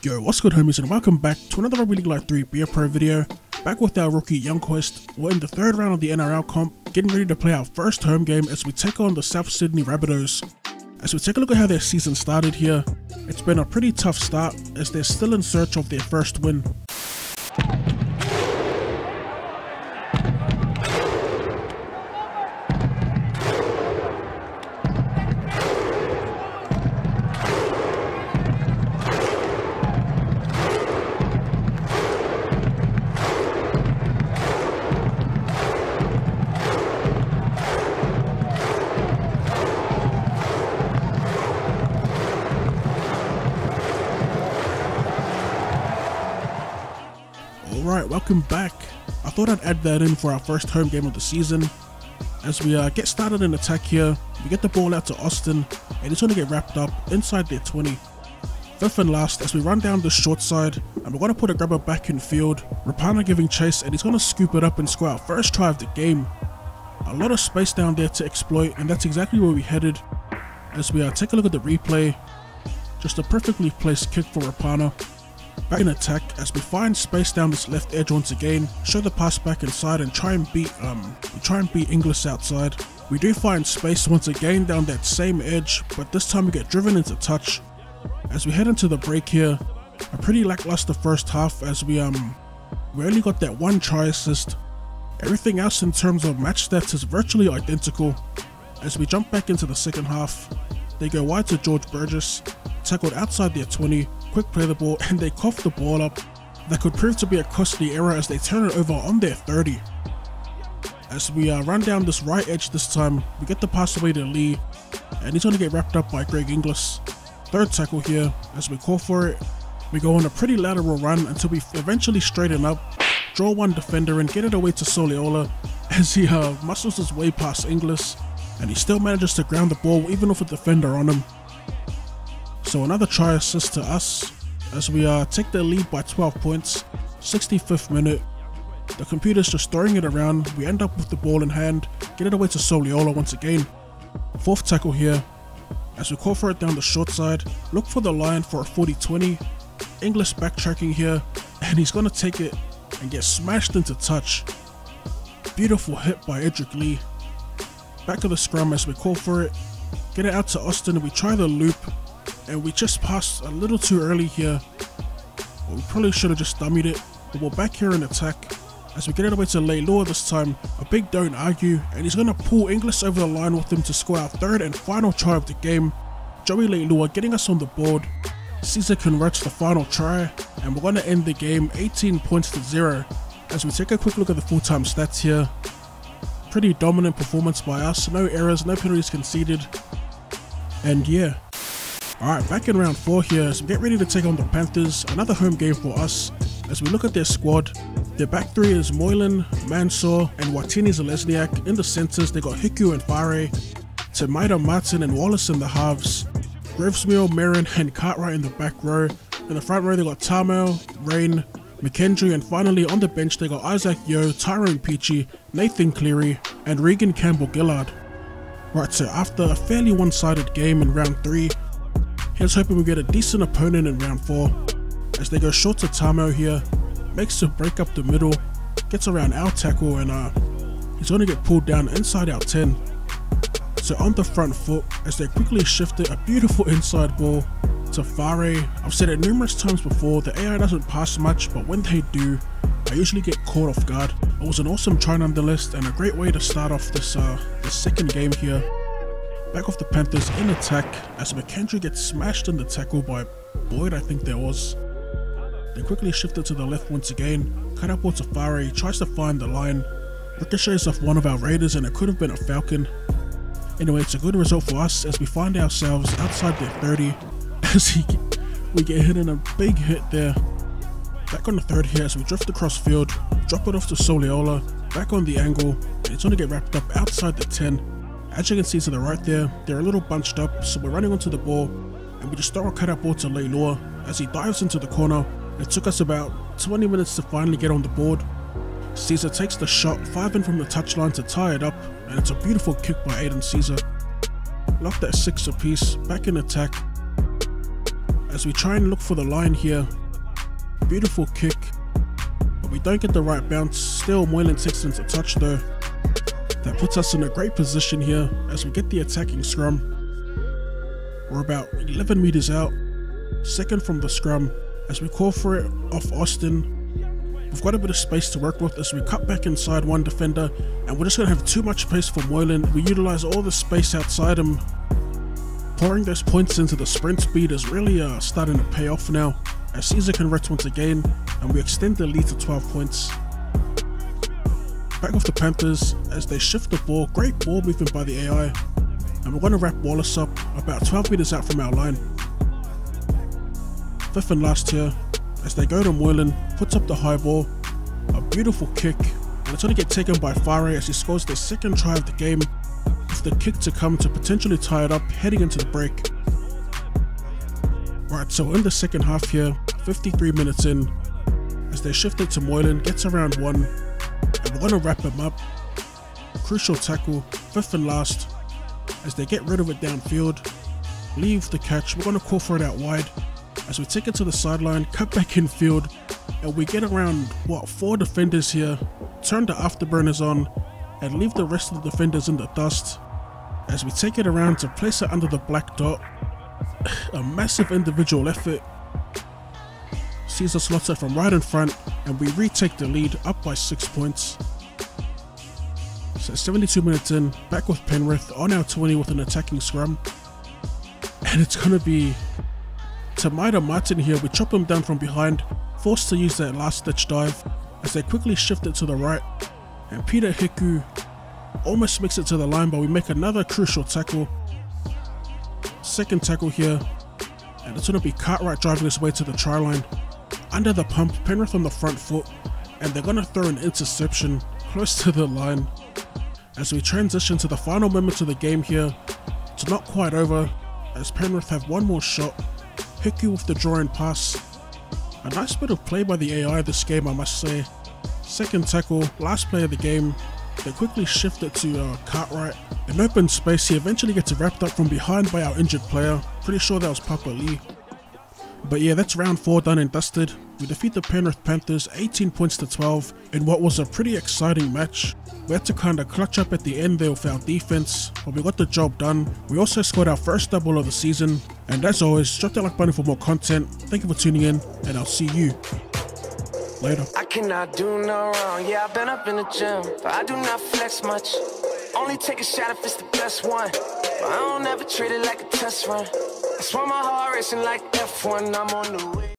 Yo, what's good homies, and welcome back to another RLL3 BE A PRO video. Back with our rookie Youngquest. We're in the third round of the NRL comp, getting ready to play our first home game as we take on the South Sydney Rabbitohs. As we take a look at how their season started here, it's been a pretty tough start as they're still in search of their first win. Alright, welcome back. I thought I'd add that in for our first home game of the season. As we get started in attack here, we get the ball out to Austin, and it's going to get wrapped up inside their 20. Fifth and last as we run down the short side, and we're going to put a grabber back in field. Rapana giving chase, and he's going to scoop it up and score our first try of the game. A lot of space down there to exploit, and that's exactly where we headed. As we take a look at the replay, just a perfectly placed kick for Rapana. Back in attack as we find space down this left edge once again, show the pass back inside and try and beat Inglis outside. We do find space once again down that same edge, but this time we get driven into touch. As we head into the break here, a pretty lackluster first half as we only got that one try assist. Everything else in terms of match stats is virtually identical. As we jump back into the second half, they go wide to George Burgess, tackled outside their 20, quick play the ball, and they cough the ball up. That could prove to be a costly error as they turn it over on their 30. As we run down this right edge this time, we get the pass away to Lee, and he's going to get wrapped up by Greg Inglis. Third tackle here, as we call for it. We go on a pretty lateral run until we eventually straighten up, draw one defender and get it away to Soliola as he muscles his way past Inglis, and he still manages to ground the ball even with a defender on him. So another try assist to us as we take the lead by 12 points, 65th minute. The computer's just throwing it around, we end up with the ball in hand, get it away to Soliola once again. Fourth tackle here, as we call for it down the short side, look for the line for a 40-20, Inglis backtracking here, and he's going to take it and get smashed into touch. Beautiful hit by Edric Lee. Back of the scrum as we call for it, get it out to Austin and we try the loop. And we just passed a little too early here. Well, we probably should have just dummied it. But we're back here in attack as we get it away to Leilua this time. A big don't argue, and he's going to pull Inglis over the line with him to score our third and final try of the game. Joey Leilua getting us on the board. Caesar converts the final try, and we're going to end the game 18 points to 0. As we take a quick look at the full-time stats here. Pretty dominant performance by us. No errors, no penalties conceded. And yeah. Alright, back in round 4 here as we get ready to take on the Panthers, another home game for us. As we look at their squad, their back three is Moylan, Mansour and Watini Zalesniak. In the centres they got Hiku and Fare, Tamaida Martin and Wallace in the halves, Grevesmill, Merrin and Cartwright in the back row. In the front row they got Tamel, Rain, McKendry, and finally on the bench they got Isaac Yeo, Tyrone Peachy, Nathan Cleary and Regan Campbell-Gillard. Right, so after a fairly one-sided game in round 3, here's hoping we get a decent opponent in round 4, as they go short to Tamo here, makes a break up the middle, gets around our tackle and he's going to get pulled down inside our 10. So on the front foot, as they quickly shift it, a beautiful inside ball to Fare. I've said it numerous times before, the AI doesn't pass much, but when they do, I usually get caught off guard. It was an awesome try nonetheless, and a great way to start off this second game here. Back off the Panthers in attack as McKendry gets smashed in the tackle by Boyd, I think there was. They quickly shifted to the left once again, cut up to Fare, he tries to find the line, ricochets off one of our Raiders and it could have been a Falcon. Anyway, it's a good result for us as we find ourselves outside their 30 as we get hit in a big hit there. Back on the third here as we drift across field, drop it off to Soliola, back on the angle, and it's going to get wrapped up outside the 10. As you can see to the right there, they're a little bunched up, so we're running onto the ball, and we just throw a cut-out ball to Leilua as he dives into the corner. It took us about 20 minutes to finally get on the board. Caesar takes the shot, 5 in from the touchline to tie it up, and it's a beautiful kick by Aiden Caesar. Locked at 6 apiece, back in attack. as we try and look for the line here. Beautiful kick, but we don't get the right bounce. Still, Moylan takes into touch though. That puts us in a great position here as we get the attacking scrum. We're about 11 meters out, second from the scrum, as we call for it off Austin. We've got a bit of space to work with as we cut back inside one defender, and we're just going to have too much space for Moylan. We utilise all the space outside him. Pouring those points into the sprint speed is really starting to pay off now, as Caesar converts once again, and we extend the lead to 12 points. Back off the Panthers as they shift the ball. Great ball movement by the AI, and we're going to wrap Wallace up about 12 meters out from our line. Fifth and last here as they go to Moylan, puts up the high ball, a beautiful kick, and it's going to get taken by Fare as he scores the second try of the game, with the kick to come to potentially tie it up heading into the break. Right, so in the second half here, 53 minutes in, as they shift it to Moylan, gets around one, and we're going to wrap him up. Crucial tackle, fifth and last, as they get rid of it downfield, leave the catch. We're going to call for it out wide, as we take it to the sideline, cut back in field, and we get around, what, 4 defenders here, turn the afterburners on, and leave the rest of the defenders in the dust, as we take it around to place it under the black dot. A massive individual effort. Caesar slots it from right in front, and we retake the lead, up by 6 points. So 72 minutes in, back with Penrith on our 20 with an attacking scrum, and it's going to be Tamaida Martin here. We chop him down from behind, forced to use that last ditch dive as they quickly shift it to the right, and Peter Hiku almost makes it to the line, but we make another crucial tackle. Second tackle here, and it's going to be Cartwright driving his way to the try line. Under the pump, Penrith on the front foot, and they're going to throw an interception close to the line. As we transition to the final moments of the game here, it's not quite over as Penrith have one more shot. Hiku with the draw-in pass. A nice bit of play by the AI this game, I must say. Second tackle, last play of the game. They quickly shift it to Cartwright. In open space, he eventually gets wrapped up from behind by our injured player. Pretty sure that was Papa Lee. But yeah, that's round 4 done and dusted. We defeat the Penrith Panthers 18 points to 12 in what was a pretty exciting match. We had to kind of clutch up at the end there with our defense, but we got the job done. We also scored our first double of the season, and as always, drop that like button for more content. Thank you for tuning in, and I'll see you later. I cannot do no wrong, yeah, I've been up in the gym, but I do not flex much. Only take a shot if it's the best one, but I don't ever treat it like a test run. I swear my heart racing like F1, I'm on the way.